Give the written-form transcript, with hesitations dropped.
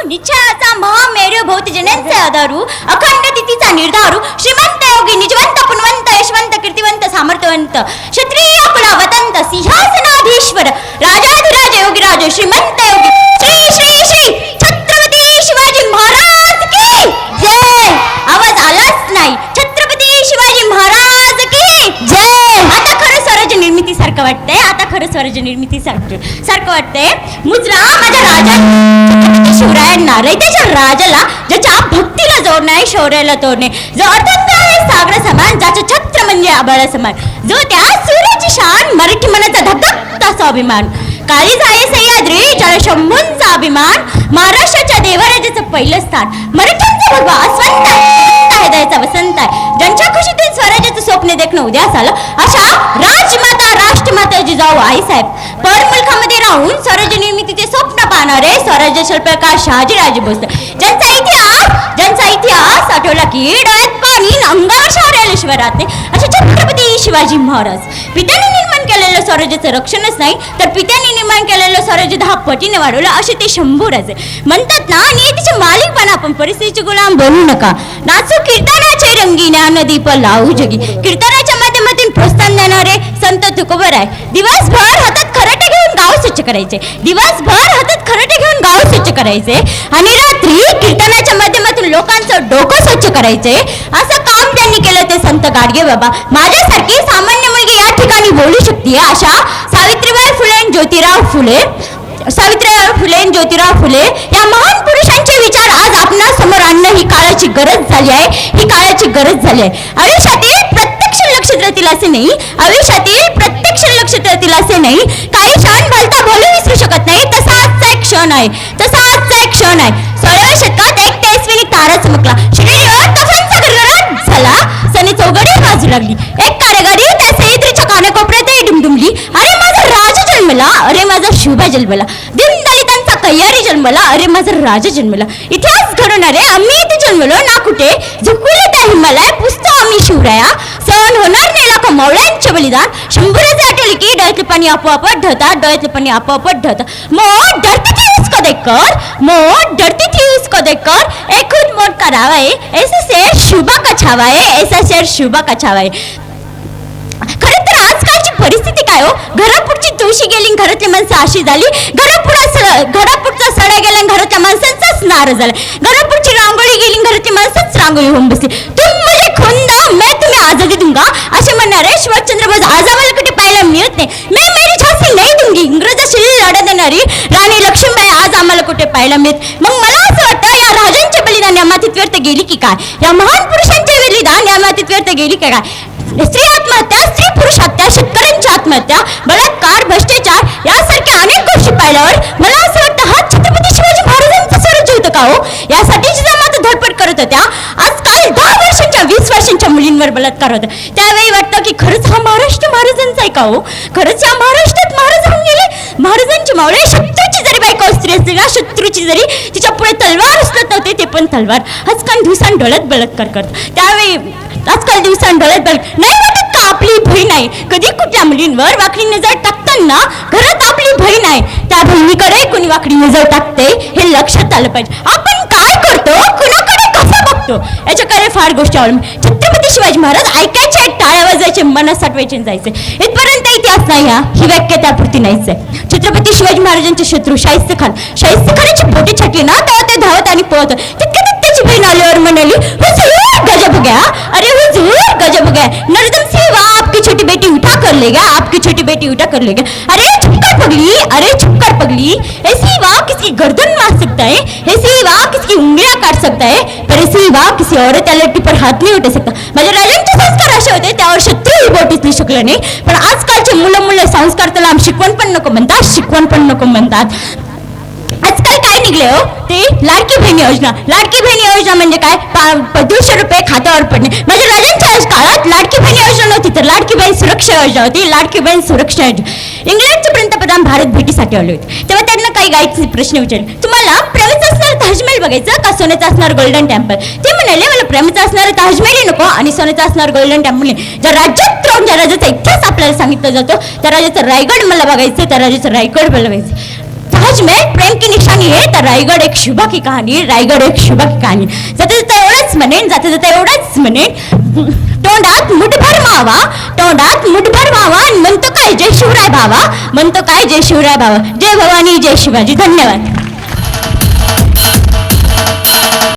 निश्चयाचा महामेरू भोवतीजनांचे आधारू अखंड तिथीचा निर्धारू श्रीमंत योगी निजवंत पुण्यवंत यशवंत कीर्तिवंत सामर्थ्यवंत क्षत्रिय कुलावतंत सिंहासनाधीश्वर राजाधिराज योगीराज श्रीमंत योगी श्री श्री श्री छत्रपती शिवाजी महाराज की जय. आवाज आलाच नाही. छत्रपती शिवाजी महाराज की जय. आता खरं स्वराज्य निर्मिती सारखं वाटतंय. आता खरं स्वराज्य निर्मिती सारखं वाटतंय. मुजरा माझ्या राजा छत्रपती शिवरायांना रयतेच्या राजाला ज्याच्या भक्तीला जोडणे आहे, शौर्याला तोडणे, जो अर्थात आहे सागर समान, ज्याचं छत्र म्हणजे आभाळा समान, जो त्या सूर्याची शान, मराठी मनाचा धगधगता स्वाभिमान, काळी जाये सह्याद्री ज्याला शंभूंचा अभिमान, महाराष्ट्राच्या देवराजाचं पहिलं स्थान, मराठ्यांचा भगवा अस्वंत आहे, दयाचा वसंत आहे, ज्यांच्या खुशीतून स्वराज्याचं स्वप्न देखणं उद्यास आलं, अशा राजमाता राष्ट्रमाता जिजाऊ आईसाहेब परमुलखामध्ये राहून स्वराज्य निर्मितीचे स्वप्न पाहणारे स्वराज्य शिल्पकार शहाजीराजे भोसले, ज्यांचा इतिहास आठवला की डोळ्यात पाणी, अंगावर शौर्य आल्याशिवाय राहत नाही, असे छत्रपती शिवाजी महाराज. पित्याने निर्माण केलेलं स्वराज्याचं रक्षणच नाही तर पित्याने निर्माण केलेलं स्वराज्य 10 पटीने वाढवलं, असे ते शंभूराजे म्हणतात ना. नियतीचे मालिकपणा, आपण परिस्थितीचे गुलाम बनू नका. नाचू कीर्तनाचे रंगी, ज्ञानदीप लावू जगी. कीर्तनाच्या माध्यमातून प्रोत्साहन देणारे संत तुकोबर आहे. दिवसभर हातात खराटे घेऊन गाव स्वच्छ करायचे, दिवसभर हातात खराटे घेऊन गाव स्वच्छ करायचे आणि रात्री कीर्तनाच्या माध्यमातून लोकांचं डोकं स्वच्छ करायचे. असं काम त्यांनी केलं ते संत गाडगे बाबा. माझ्यासारखी सामान्य मुलगी या ठिकाणी बोलू शकते अशा सावित्रीबाई फुले आणि ज्योतिराव फुले या महान पुरुषांचे विचार आज आपणा समोर आणणं ही काळाची गरज झाली आहे. ही काळाची गरज झाली आहे. आयुष्यातील प्रत्येक लक्ष देतील असे नाही, आयुष्यातील प्रत्येक लक्ष देतील असे नाही. काही क्षण भलता बोलू विसरू शकत नाही, तसा आजचा एक क्षण आहे, तसा आजचा एक क्षण आहे. 16व्या शतकात एक तेजस्विनी तारा चमकला, शिडीवर तुफानचा गडगडाट झाला, सनी चौघडी वाजू लागली. एक कारागिरी त्या सह्याद्रीच्या कानाकोपऱ्यातही डुमडुमली. अरे माझा राजा जन्मला, अरे माझा शिवबा जन्मला. दलितांचा कय्यारी जन्मला, अरे माझा राजा जन्मला. इतिहास घडवणारे आम्ही इथे जन्मलो ना कुठे, झुकले त्या हिमालय, पुसतो आम्ही शिवराया. सहन होणार नाही लाखो मावळ्यांचे बलिदान. शंभराचे आठवले की डोळ्यातले पाणी आपोआप ढळतात, डोळ्यातले पाणी आपोआप ढळतात. मो डरती थी उसको देखकर, मो डरती थी उसको देखकर, एक खुद मोट करावा है, ऐसा शेर शुभा का छावा है, ऐसा शेर शुभा का छावा है. खरं तर आजकालची परिस्थिती काय हो, घरापुढची तुळशी गेली, घरातली माणसं अशी झाली, घरापुढचा सडा गेला, घरातल्या माणसांचाच नाराज झाला, घरापुढची रांगोळी गेली, घरातली माणसंच रांगोळी होऊन बसली. तुम मुझे खून दो, मैं तुम्हें आजादी दूंगा, असे म्हणणारे सुभाषचंद्र बोस आज आम्हाला कुठे पाहायला मिळत नाही. मैं मेरी झांसी नहीं दूंगी, इंग्रजाशी लढा देणारी राणी लक्ष्मीबाई आज आम्हाला कुठे पाहायला मिळत. मग मला असं वाटतं या राजांचे बलिदान या मातीत व्यर्थ गेली की काय, या महान पुरुषांचे बलिदान या मातीत व्यर्थ गेली की काय. स्त्री आत्महत्या, स्त्री पुरुष हत्या, शेतकऱ्यांची आत्महत्या, बलात्कार, भ्रष्टाचार यासारख्या अनेक गोष्टी पाहिल्यावर मला असं वाटतं हा छत्रपती शिवाजी महाराजांचं स्वराज्य होतं का हो. यासाठी जिजामाता धडपड करत होत्या. आजकाल 10 वर्षांच्या 20 वर्षांच्या मुलींवर बलात्कार होता. त्यावेळी वाटतं की खरंच हा महाराष्ट्र महाराजांचा आहे का हो, खरंच या महाराष्ट्रात महाराज होऊन गेले. महाराजांचे मावळे शत्रूची जरी बायको स्त्री असली ना, शत्रूची जरी तिच्या पुढे तलवार उचलत नव्हते, ते पण तलवार आजकाल दिवसां डोळ्यात बलात्कार करतात. त्यावेळी आजकाल दिवसां डोळ्यात नाही वाटत का आपली बहीण आहे. कधी कुठल्या मुलींवर वाकडी नजर टाकताना घरात आपली बहीण आहे, त्या बहिणीकडे कुणी वाकडी नजर टाकते हे लक्षात आलं पाहिजे. आपण काय करतो, कुणाकडे कसं बघतो याच्याकडे फार गोष्टी अवलंबून. छत्रपती शिवाजी महाराज ऐकायचे, टाळ्या वाजायचे, मनात साठवायचे, जायचे इथपर्यंत इतिहास नाही. ही व्याख्या त्यापुरती नाहीच आहे. छत्रपती शिवाजी महाराजांचे शत्रू शाहिस्तेखानाची बोटी छाटली ना तेव्हा ते धावत आणि पळत. तितक्यात त्याची बहीण आल्यावर म्हणाली, गजब गया, अरे हुजूर गजब गया, नरदम सिंह आपकी छोटी बेटी उठा कर ले गया, आपकी छोटी बेटी उठा कर ले गया. अरे छुपकर पगली, ऐसी वाह किसकी गर्दन मार सकता है, ऐसी वाह किसकी उंगलियां काट सकता है, पर ऐसी वाह किसी औरत या लड़की पर हात नहीं उठा सकता. माझ्या राजांचे संस्कार असे होते, त्यावर शत्रूही बोटीतली शकले नाही. पण आजकालचे मुलं संस्कार त्याला शिकवण पण नको म्हणतात. आजकाल काय निघले हो, ते लाडकी बहीण योजना. लाडकी बहीण योजना म्हणजे काय, 200 रुपये खात्यावर पडणे. म्हणजे राजांच्या काळात लाडकी बहीण योजना नव्हती तर लाडकी बहीण सुरक्षा योजना होती. लाडकी बहीण सुरक्षा योजना. इंग्लंडचे पंतप्रधान भारत भेटीसाठी आले होते, तेव्हा त्यांना काही गाईडचे प्रश्न विचारले, तुम्हाला प्रेमाचं असणारं ताजमहल बघायचं का सोन्याचं असणारं गोल्डन टेम्पल. ते म्हणाले मला प्रेमाचं असणारं ताजमहल नको आणि सोन्याचं असणारं गोल्डन टेम्पल. ज्या राज्यात राहून ज्या राजाचा इतिहास आपल्याला सांगितला जातो त्या राजाचं रायगड मला बघायचं, त्या राजाचं रायगड मला बघायचं. सहज में प्रेम की निशानी है तर रायगड एक शुभ की कहाणी, रायगड एक शुभ की कहाणी. जाता जाता एवढंच म्हणेन, जाता जाता एवढंच म्हणेन, तोंडात मुठभर मावा, तोंडात मुठभर मावा, म्हणतो काय जय शिवराय भावा, म्हणतो काय जय शिवराय भावा. जय भवानी, जय शिवाजी. धन्यवाद.